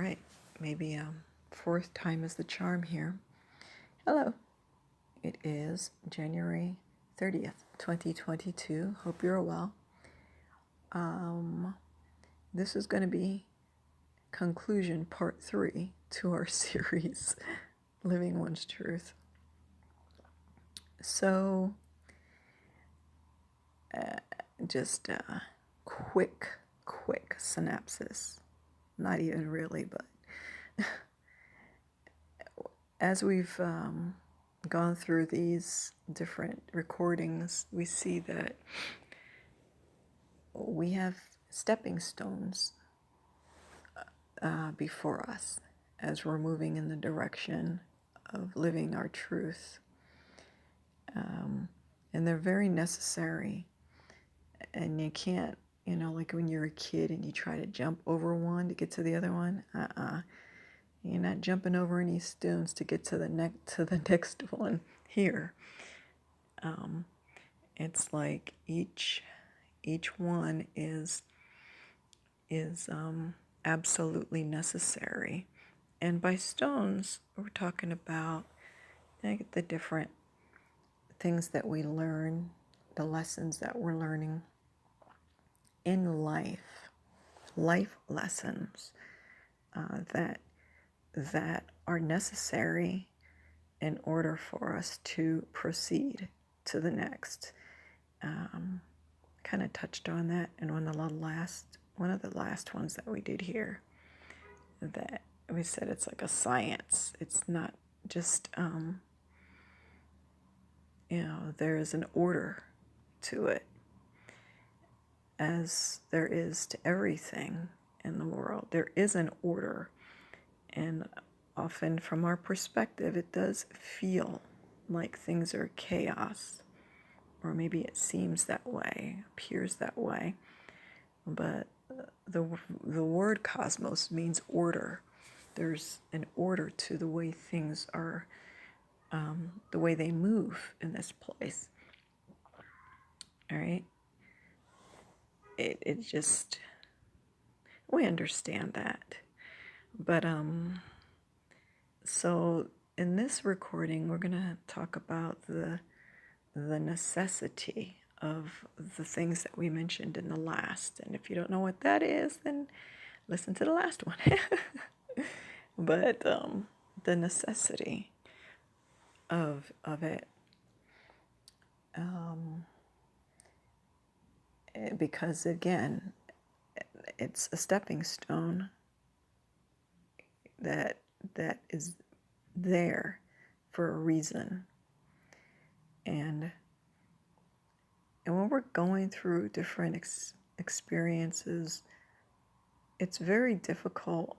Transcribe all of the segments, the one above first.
right, maybe fourth time is the charm here. Hello, it is January 30th, 2022. Hope you're well. This is going to be conclusion part 3 to our series, Living One's Truth. So, just a quick synopsis. Not even really, but as we've gone through these different recordings, we see that we have stepping stones before us as we're moving in the direction of living our truth. And they're very necessary. And you can't, like when you're a kid and you try to jump over one to get to the other one. You're not jumping over any stones to get to the next one here. It's like each one is absolutely necessary. And by stones, we're talking about the different things that we learn, the lessons that we're learning in life lessons that are necessary in order for us to proceed to the next. Kind of touched on that in one of the last ones that we did here, that we said it's like a science. It's not just there is an order to it, as there is to everything in the world. There is an order, and often from our perspective it does feel like things are chaos, or maybe it seems that way, appears that way. But the word cosmos means order. There's an order to the way things are, the way they move in this place. All right? It just, we understand that. But so in this recording, we're going to talk about the necessity of the things that we mentioned in the last. And if you don't know what that is, then listen to the last one. But the necessity of it, because again, it's a stepping stone that is there for a reason. And when we're going through different experiences, it's very difficult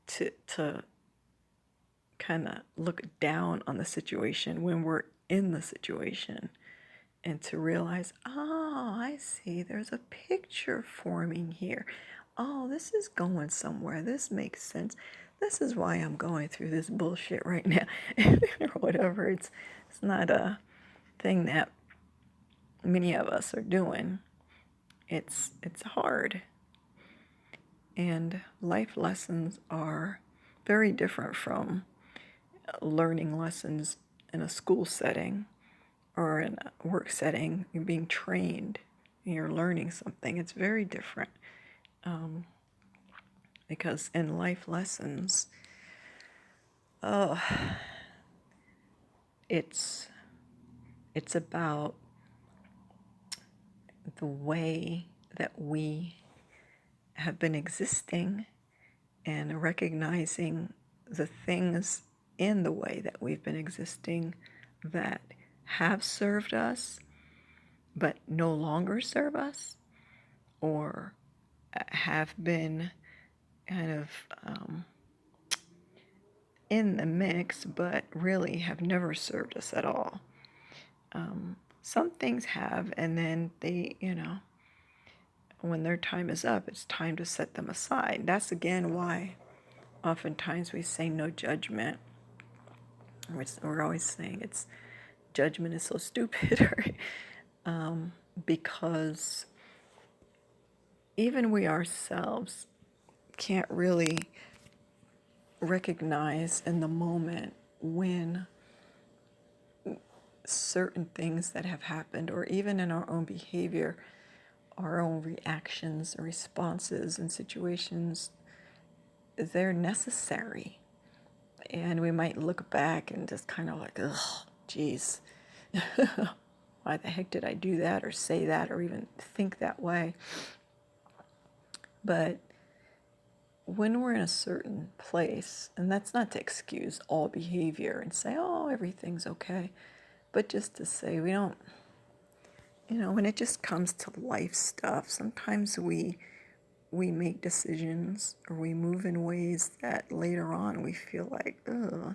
to kind of look down on the situation when we're in the situation, and to realize, I see, there's a picture forming here. Oh, this is going somewhere. This makes sense. This is why I'm going through this bullshit right now, or whatever. It's not a thing that many of us are doing. It's hard. And life lessons are very different from learning lessons in a school setting or in a work setting. You're being trained, you're learning something. It's very different. Because in life lessons, it's about the way that we have been existing, and recognizing the things in the way that we've been existing that have served us but no longer serve us, or have been kind of in the mix but really have never served us at all. Some things have, and then they, when their time is up, it's time to set them aside. That's again why oftentimes we say no judgment. We're always saying judgment is so stupid, right? Because even we ourselves can't really recognize in the moment when certain things that have happened, or even in our own behavior, our own reactions and responses in situations, they're necessary. And we might look back and just kind of like, ugh, geez, why the heck did I do that or say that or even think that way? But when we're in a certain place, and that's not to excuse all behavior and say, oh, everything's okay, but just to say we don't, when it just comes to life stuff, sometimes we make decisions or we move in ways that later on we feel like, oh,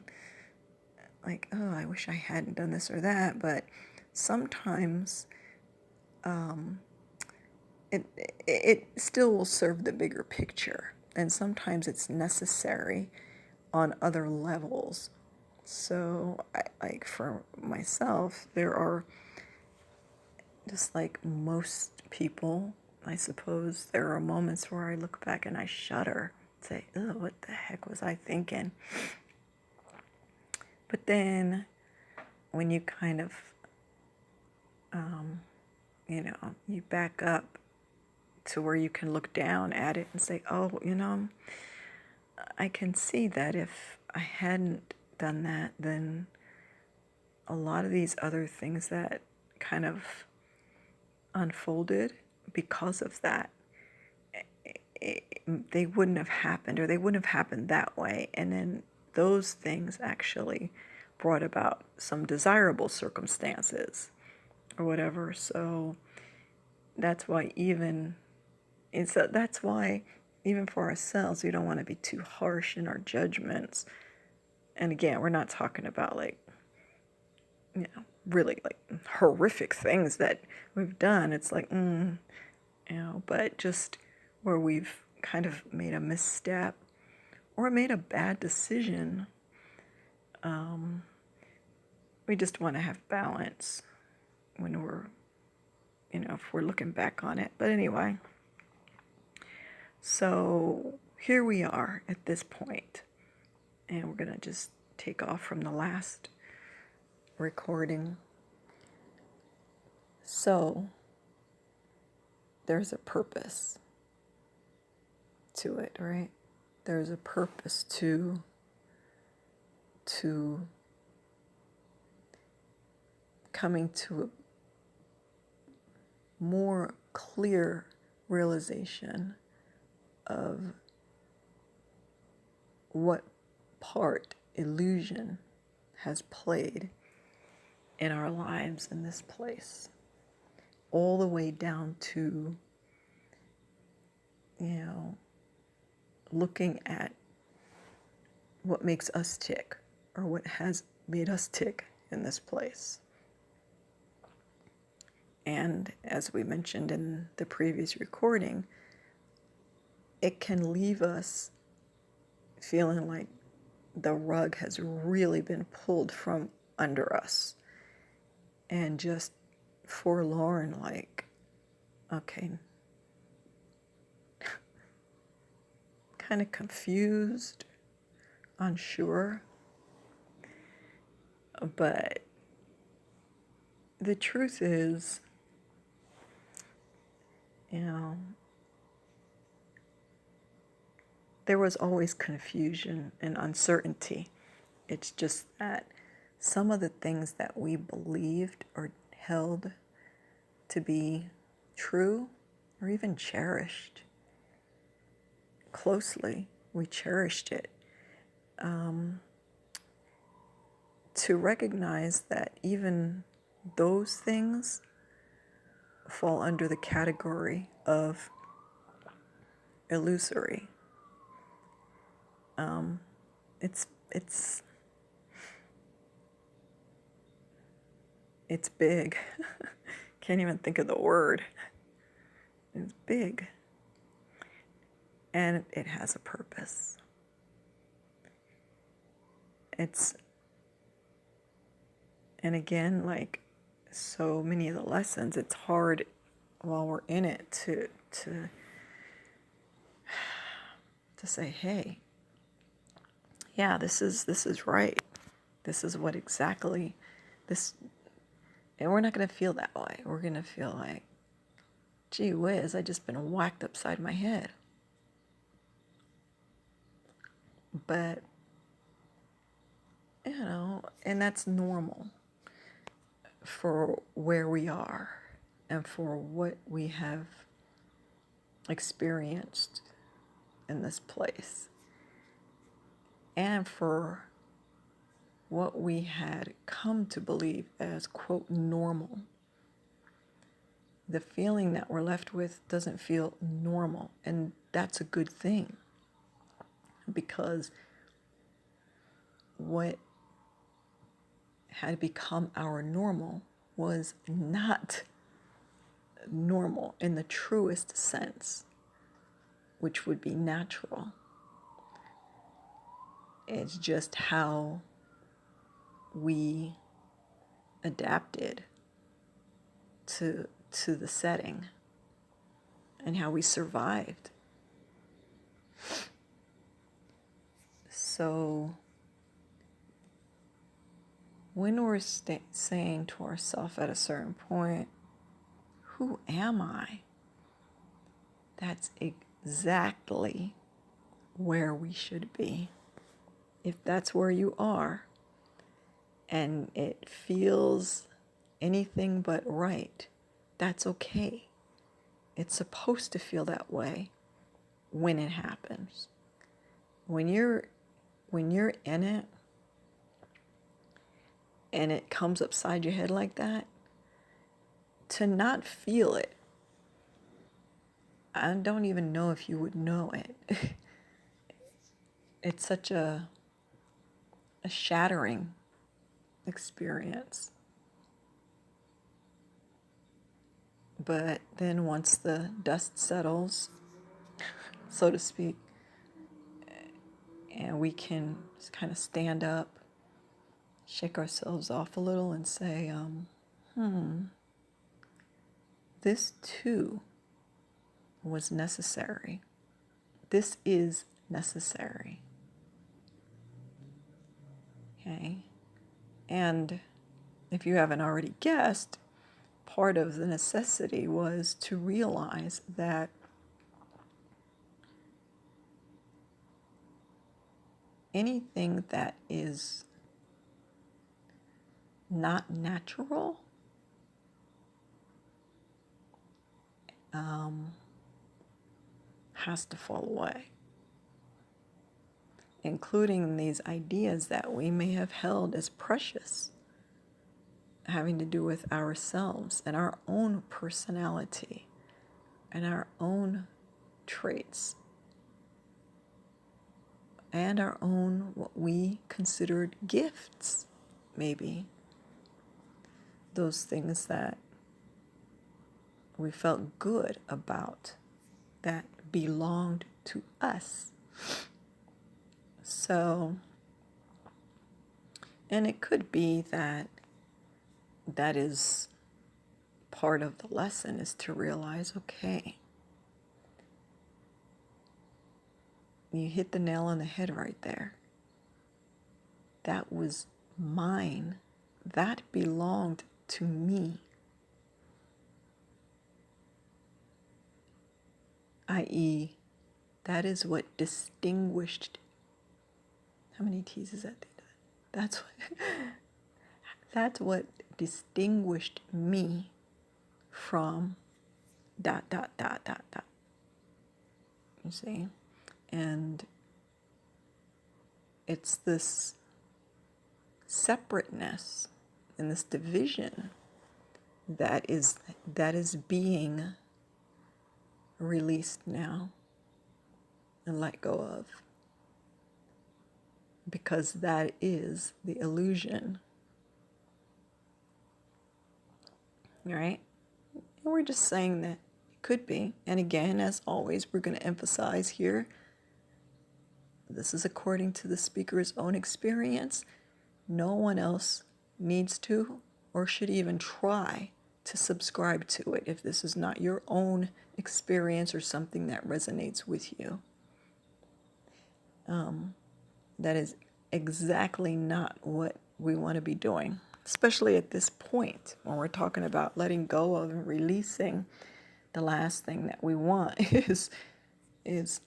I wish I hadn't done this or that. But sometimes it still will serve the bigger picture. And sometimes it's necessary on other levels. So, like for myself, there are, just like most people, I suppose, there are moments where I look back and I shudder, say, oh, what the heck was I thinking? But then when you kind of, you back up to where you can look down at it and say, oh, I can see that if I hadn't done that, then a lot of these other things that kind of unfolded because of that, they wouldn't have happened, or they wouldn't have happened that way. And then those things actually brought about some desirable circumstances or whatever. So that's why that's why even for ourselves, we don't want to be too harsh in our judgments. And again, we're not talking about really like horrific things that we've done. It's like, but just where we've kind of made a misstep or made a bad decision, we just want to have balance when we're, if we're looking back on it. But anyway, so here we are at this point, and we're going to just take off from the last recording. So there's a purpose to it, right? There's a purpose to coming to a more clear realization of what part illusion has played in our lives in this place, all the way down to, looking at what makes us tick, or what has made us tick in this place. And as we mentioned in the previous recording, it can leave us feeling like the rug has really been pulled from under us, and just forlorn, like, okay, kind of confused, unsure. But the truth is, there was always confusion and uncertainty. It's just that some of the things that we believed or held to be true, or even cherished closely, we cherished it. To recognize that even those things fall under the category of illusory. It's big. Can't even think of the word. It's big. And it has a purpose. And again, like so many of the lessons, it's hard while we're in it to to say, hey, yeah, this is right. This is what exactly this, and we're not going to feel that way. We're going to feel like, gee whiz, I just been whacked upside my head. But, and that's normal for where we are and for what we have experienced in this place, and for what we had come to believe as, quote, normal. The feeling that we're left with doesn't feel normal, and that's a good thing, because what had become our normal was not normal in the truest sense, which would be natural. It's just how we adapted to the setting and how we survived. So when we're saying to ourselves at a certain point, who am I? That's exactly where we should be. If that's where you are and it feels anything but right, that's okay. It's supposed to feel that way when it happens. When you're in it and it comes upside your head like that, to not feel it, I don't even know if you would know it. It's such a shattering experience. But then once the dust settles, so to speak, and we can just kind of stand up, shake ourselves off a little and say, this too was necessary. This is necessary. Okay? And if you haven't already guessed, part of the necessity was to realize that anything that is not natural has to fall away, including these ideas that we may have held as precious, having to do with ourselves and our own personality and our own traits and our own, what we considered gifts, maybe. Those things that we felt good about, that belonged to us. So, and it could be that that is part of the lesson, is to realize, okay, you hit the nail on the head right there. That was mine. That belonged to me. I.e., that is what distinguished. How many T's is that? That's what distinguished me from ... You see? And it's this separateness and this division that is being released now and let go of, because that is the illusion, right? And we're just saying that it could be. And again, as always, we're going to emphasize here, this is according to the speaker's own experience. No one else needs to or should even try to subscribe to it if this is not your own experience or something that resonates with you. That is exactly not what we want to be doing, especially at this point when we're talking about letting go of and releasing. The last thing that we want is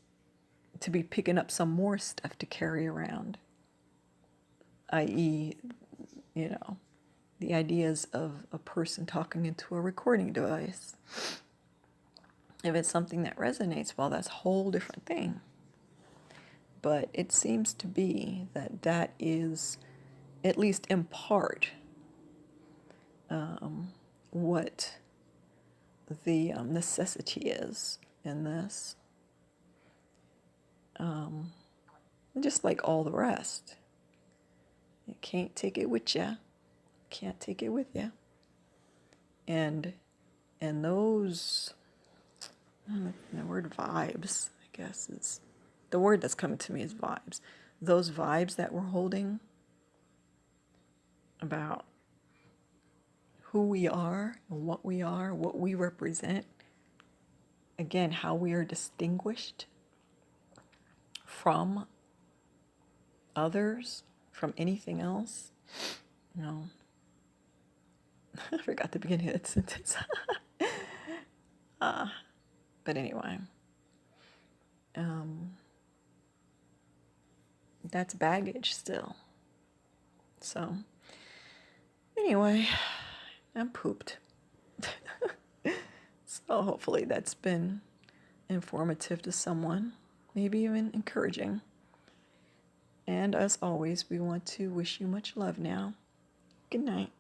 to be picking up some more stuff to carry around, i.e., you know, the ideas of a person talking into a recording device. If it's something that resonates, well, that's a whole different thing. But it seems to be that that is, at least in part, what the necessity is in this. Just like all the rest. You can't take it with you. Can't take it with you. And those, the word vibes, I guess, is the word that's coming to me is vibes. Those vibes that we're holding about who we are and what we represent, again, how we are distinguished from others, from anything else. No. I forgot the beginning of that sentence. But anyway, that's baggage still. So, anyway, I'm pooped. So hopefully that's been informative to someone, maybe even encouraging. And as always, we want to wish you much love now. Good night.